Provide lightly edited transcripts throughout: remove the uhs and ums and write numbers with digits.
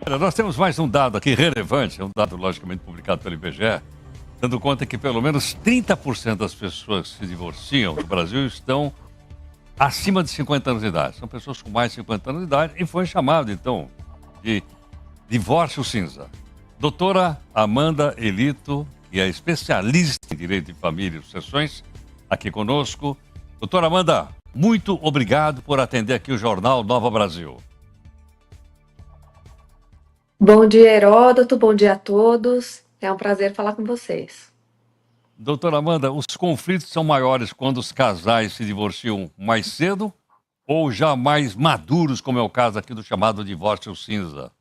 Olha, nós temos mais um dado aqui relevante, é um dado logicamente publicado pelo IBGE, dando conta que pelo menos 30% das pessoas que se divorciam no Brasil estão acima de 50 anos de idade. São pessoas com mais de 50 anos de idade e foi chamado, então, de divórcio cinza. Doutora Amanda Elito, que é especialista em direito de família e sucessões, aqui conosco. Doutora Amanda, muito obrigado por atender aqui o Jornal Nova Brasil. Bom dia, Heródoto, bom dia a todos. É um prazer falar com vocês. Doutora Amanda, os conflitos são maiores quando os casais se divorciam mais cedo ou já mais maduros, como é o caso aqui do chamado divórcio cinza?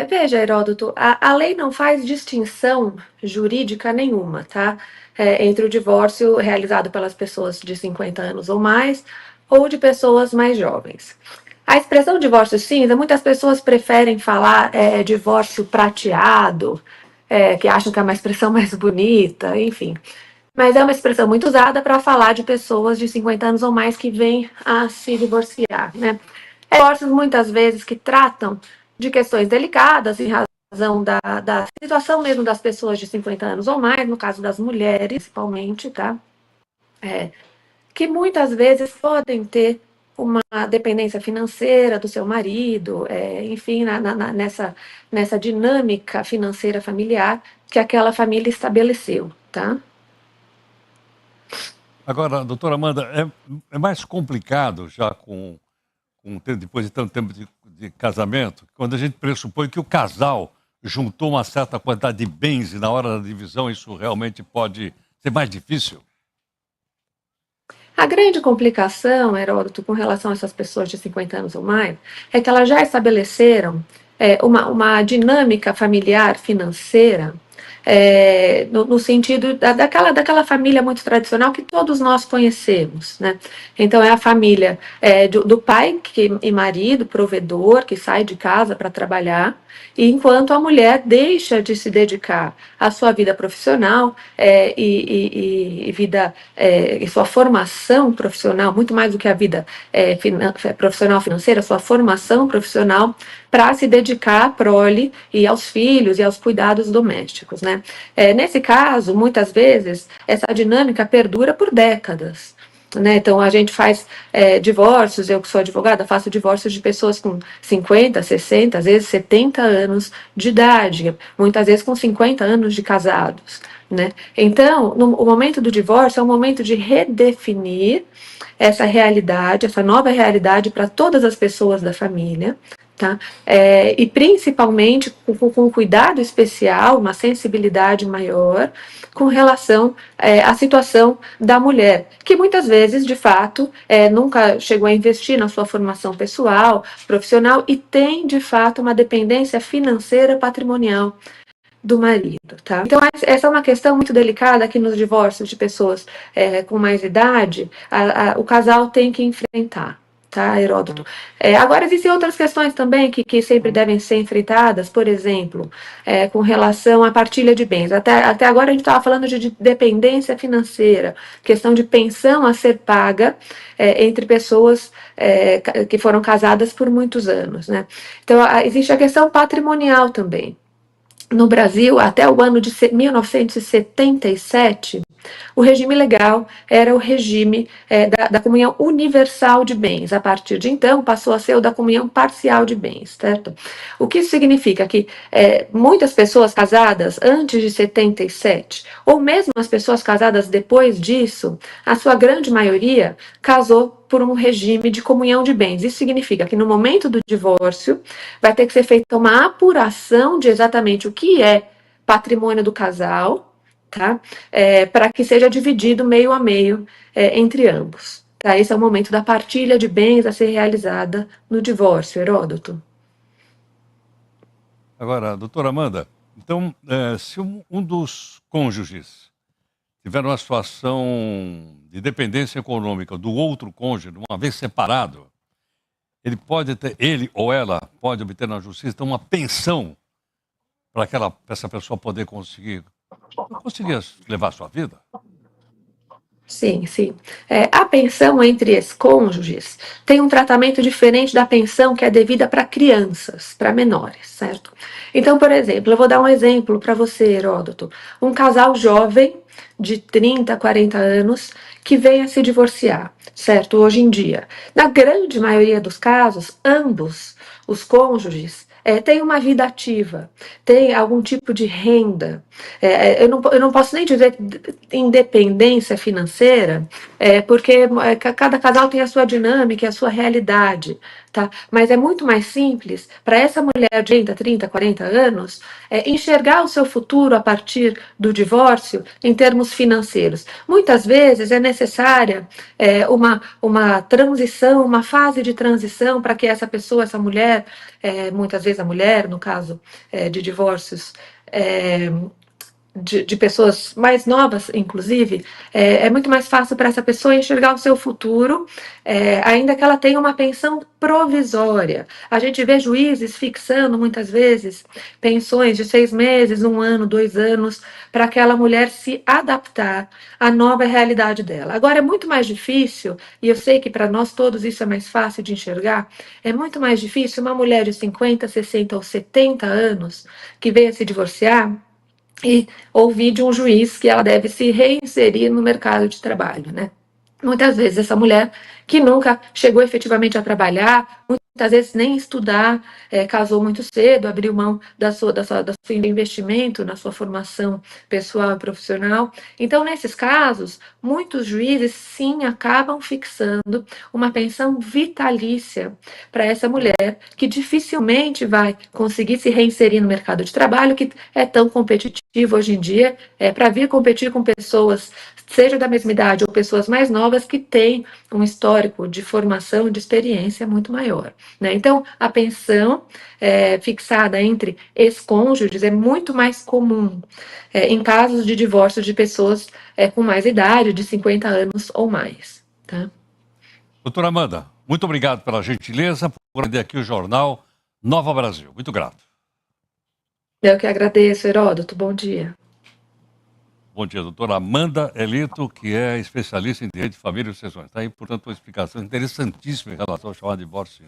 Veja, Heródoto, a lei não faz distinção jurídica nenhuma, tá? Entre o divórcio realizado pelas pessoas de 50 anos ou mais ou de pessoas mais jovens. A expressão divórcio cinza, muitas pessoas preferem falar divórcio prateado, que acham que é uma expressão mais bonita, enfim. Mas é uma expressão muito usada para falar de pessoas de 50 anos ou mais que vêm a se divorciar, né? Divórcios muitas vezes que tratam de questões delicadas em razão da situação mesmo das pessoas de 50 anos ou mais, no caso das mulheres, principalmente, tá? Que muitas vezes podem ter uma dependência financeira do seu marido, enfim, nessa dinâmica financeira familiar que aquela família estabeleceu, tá? Agora, doutora Amanda, é mais complicado já depois de tanto tempo de casamento, quando a gente pressupõe que o casal juntou uma certa quantidade de bens e na hora da divisão isso realmente pode ser mais difícil? A grande complicação, Heródoto, com relação a essas pessoas de 50 anos ou mais, é que elas já estabeleceram uma dinâmica familiar financeira no sentido daquela família muito tradicional que todos nós conhecemos, né? Então é a família do pai e marido, provedor, que sai de casa para trabalhar, e enquanto a mulher deixa de se dedicar à sua vida profissional e sua formação profissional, muito mais do que a vida profissional financeira, sua formação profissional, para se dedicar à prole e aos filhos e aos cuidados domésticos, né? Nesse caso, muitas vezes, essa dinâmica perdura por décadas. Né? Então, a gente faz divórcios, eu que sou advogada, faço divórcios de pessoas com 50, 60, às vezes 70 anos de idade, muitas vezes com 50 anos de casados. Né? Então, o momento do divórcio é um momento de redefinir essa realidade, essa nova realidade para todas as pessoas da família. Tá? E principalmente com cuidado especial, uma sensibilidade maior com relação à situação da mulher, que muitas vezes, de fato, nunca chegou a investir na sua formação pessoal, profissional, e tem, de fato, uma dependência financeira patrimonial do marido, tá? Então, essa é uma questão muito delicada que nos divórcios de pessoas com mais idade, o casal tem que enfrentar. Tá, Heródoto? Agora, existem outras questões também que sempre devem ser enfrentadas, por exemplo, com relação à partilha de bens. Até agora a gente estava falando de dependência financeira, questão de pensão a ser paga entre pessoas que foram casadas por muitos anos. Né? Então, existe a questão patrimonial também. No Brasil, até o ano de 1977, o regime legal era o regime da comunhão universal de bens. A partir de então, passou a ser o da comunhão parcial de bens, certo? O que isso significa? Que muitas pessoas casadas antes de 77, ou mesmo as pessoas casadas depois disso, a sua grande maioria casou por um regime de comunhão de bens. Isso significa que no momento do divórcio vai ter que ser feita uma apuração de exatamente o que é patrimônio do casal, tá? Para que seja dividido meio a meio entre ambos. Tá? Esse é o momento da partilha de bens a ser realizada no divórcio, Heródoto. Agora, doutora Amanda, então, se um dos cônjuges tiver uma situação de dependência econômica do outro cônjuge, uma vez separado, ele ou ela pode obter na justiça então, uma pensão para essa pessoa poder conseguir levar a sua vida? Sim, sim. A pensão entre ex-cônjuges tem um tratamento diferente da pensão que é devida para crianças, para menores, certo? Então, por exemplo, eu vou dar um exemplo para você, Heródoto. Um casal jovem de 30, 40 anos que venha se divorciar, certo? Hoje em dia. Na grande maioria dos casos, ambos os cônjuges têm uma vida ativa, têm algum tipo de renda. Eu não posso nem dizer independência financeira, porque cada casal tem a sua dinâmica e a sua realidade, tá? Mas é muito mais simples para essa mulher de 30, 30, 40 anos enxergar o seu futuro a partir do divórcio em termos financeiros. Muitas vezes é necessária uma transição, uma fase de transição para que essa pessoa, essa mulher, muitas vezes a mulher, no caso de divórcios, de pessoas mais novas, inclusive, é muito mais fácil para essa pessoa enxergar o seu futuro, ainda que ela tenha uma pensão provisória. A gente vê juízes fixando, muitas vezes, pensões de 6 meses, 1 ano, 2 anos, para aquela mulher se adaptar à nova realidade dela. Agora, é muito mais difícil, e eu sei que para nós todos isso é mais fácil de enxergar, é muito mais difícil uma mulher de 50, 60 ou 70 anos que venha se divorciar e ouvir de um juiz que ela deve se reinserir no mercado de trabalho, né? Muitas vezes essa mulher que nunca chegou efetivamente a trabalhar, muitas vezes nem estudar, casou muito cedo, abriu mão do seu investimento na sua formação pessoal e profissional. Então, nesses casos, muitos juízes sim acabam fixando uma pensão vitalícia para essa mulher que dificilmente vai conseguir se reinserir no mercado de trabalho, que é tão competitivo hoje em dia, para vir competir com pessoas, seja da mesma idade ou pessoas mais novas, que têm um histórico de formação e de experiência muito maior. Né? Então, a pensão fixada entre ex-cônjuges é muito mais comum em casos de divórcio de pessoas com mais idade, de 50 anos ou mais. Tá? Doutora Amanda, muito obrigado pela gentileza por atender aqui o jornal Nova Brasil. Muito grato. Eu que agradeço, Heródoto. Bom dia. Bom dia, doutora Amanda Elito, que é especialista em direito de família e sucessões. Está aí, portanto, uma explicação interessantíssima em relação ao chamado divórcio.